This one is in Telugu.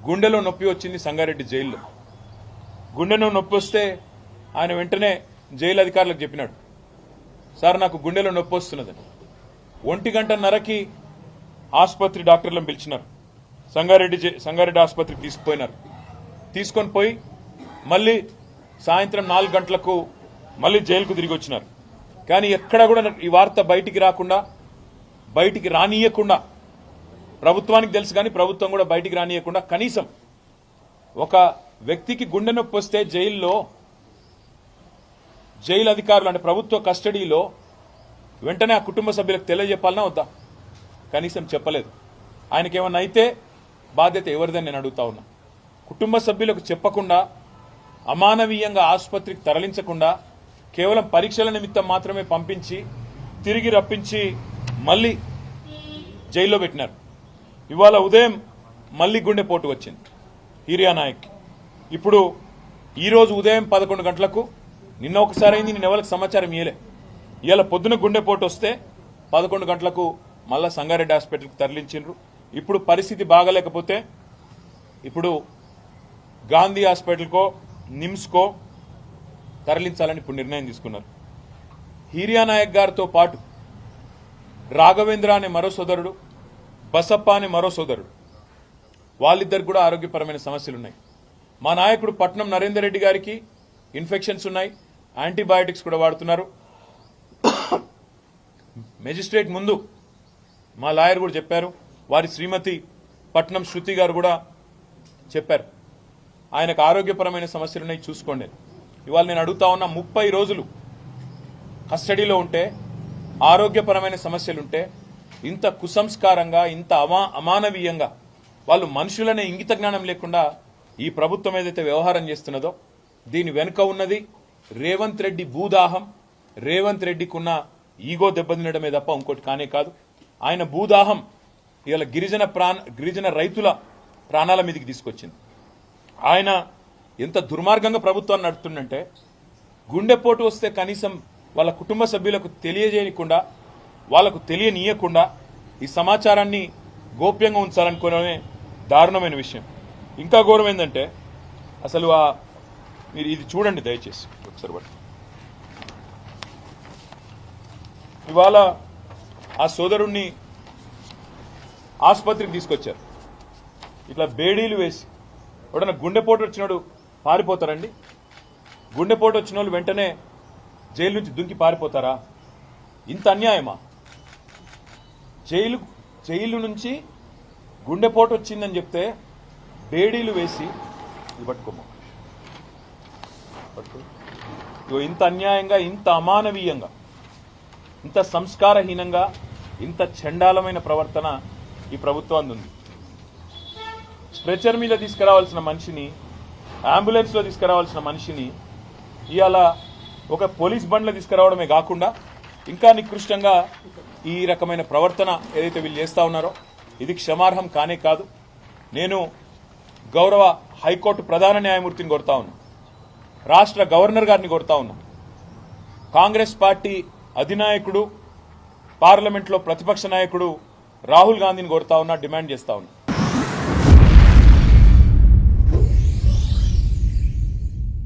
గుండెలో నొప్పి వచ్చింది సంగారెడ్డి జైల్లో. గుండెలో నొప్పి వస్తే ఆయన వెంటనే జైలు అధికారులకు చెప్పినాడు, సార్ నాకు గుండెలో నొప్పి వస్తున్నదని. 1:30కి ఆసుపత్రి డాక్టర్లను పిలిచినారు. సంగారెడ్డి ఆసుపత్రికి తీసుకుపోయినారు. తీసుకొని పోయి మళ్ళీ సాయంత్రం 4 గంటలకు మళ్ళీ జైలుకు తిరిగి వచ్చినారు. కానీ ఎక్కడా కూడా ఈ వార్త బయటికి రానియకుండా, ప్రభుత్వానికి తెలుసు కానీ ప్రభుత్వం కూడా బయటికి రానియకుండా, కనీసం ఒక వ్యక్తికి గుండె నొప్పి వస్తే జైలు అధికారులు అంటే ప్రభుత్వ కస్టడీలో వెంటనే ఆ కుటుంబ సభ్యులకు తెలియజెప్పాలన్నా వద్దా? కనీసం చెప్పలేదు. ఆయనకేమన్నా అయితే బాధ్యత ఎవరిదని నేను అడుగుతా ఉన్నా. కుటుంబ సభ్యులకు చెప్పకుండా, అమానవీయంగా ఆసుపత్రికి తరలించకుండా, కేవలం పరీక్షల నిమిత్తం మాత్రమే పంపించి తిరిగి రప్పించి మళ్ళీ జైల్లో పెట్టినారు. ఇవాళ ఉదయం మళ్ళీ గుండెపోటు వచ్చింది హీరియా నాయక్. ఇప్పుడు ఈరోజు ఉదయం 11 గంటలకు, నిన్న ఒకసారి అయింది, నిన్న ఎవరికి సమాచారం ఇయ్యలే. ఇవాళ పొద్దున గుండెపోటు వస్తే 11 గంటలకు మళ్ళా సంగారెడ్డి హాస్పిటల్కి తరలించిండ్రు. ఇప్పుడు పరిస్థితి బాగలేకపోతే ఇప్పుడు గాంధీ హాస్పిటల్కో నిమ్స్కో తరలించాలని ఇప్పుడు నిర్ణయం తీసుకున్నారు. హీరియా నాయక్ గారితో పాటు రాఘవేంద్ర అనే మరో సోదరుడు, బసప్ప అనే మరో సోదరుడు, వాళ్ళిద్దరికి కూడా ఆరోగ్యపరమైన సమస్యలున్నాయి. మా నాయకుడు పట్నం నరేందర్ రెడ్డి గారికి ఇన్ఫెక్షన్స్ ఉన్నాయి, యాంటీబయాటిక్స్ కూడా వాడుతున్నారు. మెజిస్ట్రేట్ ముందు మా లాయర్ కూడా చెప్పారు, వారి శ్రీమతి పట్నం శృతి గారు కూడా చెప్పారు, ఆయనకు ఆరోగ్యపరమైన సమస్యలున్నాయి, చూసుకోండి. ఇవాళ నేను అడుగుతా ఉన్నా, 30 రోజులు కస్టడీలో ఉంటే, ఆరోగ్యపరమైన సమస్యలుంటే, ఇంత కుసంస్కారంగా, ఇంత అమానవీయంగా, వాళ్ళు మనుషులనే ఇంగిత జ్ఞానం లేకుండా ఈ ప్రభుత్వం ఏదైతే వ్యవహారం చేస్తున్నదో, దీని వెనుక ఉన్నది రేవంత్ రెడ్డి భూదాహం, రేవంత్ రెడ్డికి ఉన్న ఈగో దెబ్బతినడమే తప్ప ఇంకోటి కానే కాదు. ఆయన భూదాహం ఇవాళ గిరిజన రైతుల ప్రాణాల మీదకి తీసుకొచ్చింది. ఆయన ఎంత దుర్మార్గంగా ప్రభుత్వాన్ని నడుపుతుందంటే, గుండెపోటు వస్తే కనీసం వాళ్ళ కుటుంబ సభ్యులకు తెలియజేయకుండా, వాళ్లకు తెలియనీయకుండా ఈ సమాచారాన్ని గోప్యంగా ఉంచాలనుకోవడమే దారుణమైన విషయం. ఇంకా ఘోరం ఏంటంటే, అసలు మీరు ఇది చూడండి దయచేసి ఒకసారి బట్టి. ఇవాళ ఆ సోదరుణ్ణి ఆసుపత్రికి తీసుకొచ్చారు. ఇట్లా బేడీలు వేసి, ఎవడన్నా గుండెపోటు వచ్చినాడు పారిపోతారండి? గుండెపోటు వచ్చిన వాళ్ళు వెంటనే జైలు నుంచి దుంకి పారిపోతారా? ఇంత అన్యాయమా? జైలు నుంచి గుండెపోటు వచ్చిందని చెప్తే బేడీలు వేసి, ఇది పట్టుకోమా, ఇంత అన్యాయంగా, ఇంత అమానవీయంగా, ఇంత సంస్కారహీనంగా, ఇంత చండాలమైన ప్రవర్తన ఈ ప్రభుత్వానికి ఉంది. స్ట్రెచర్ మీద తీసుకురావాల్సిన మనిషిని, అంబులెన్స్లో తీసుకురావాల్సిన మనిషిని ఇవాళ ఒక పోలీస్ బండ్లో తీసుకురావడమే కాకుండా ఇంకా నికృష్టంగా ఈ రకమైన ప్రవర్తన ఏదైతే వీళ్ళు చేస్తా ఉన్నారో ఇది క్షమార్హం కానే కాదు. నేను గౌరవ హైకోర్టు ప్రధాన న్యాయమూర్తిని కోరుతా ఉన్నా, రాష్ట్ర గవర్నర్ గారిని కోరుతా ఉన్నా, కాంగ్రెస్ పార్టీ అధినాయకుడు, పార్లమెంట్లో ప్రతిపక్ష నాయకుడు రాహుల్ గాంధీని కోరుతా ఉన్నా, డిమాండ్ చేస్తా ఉన్నా.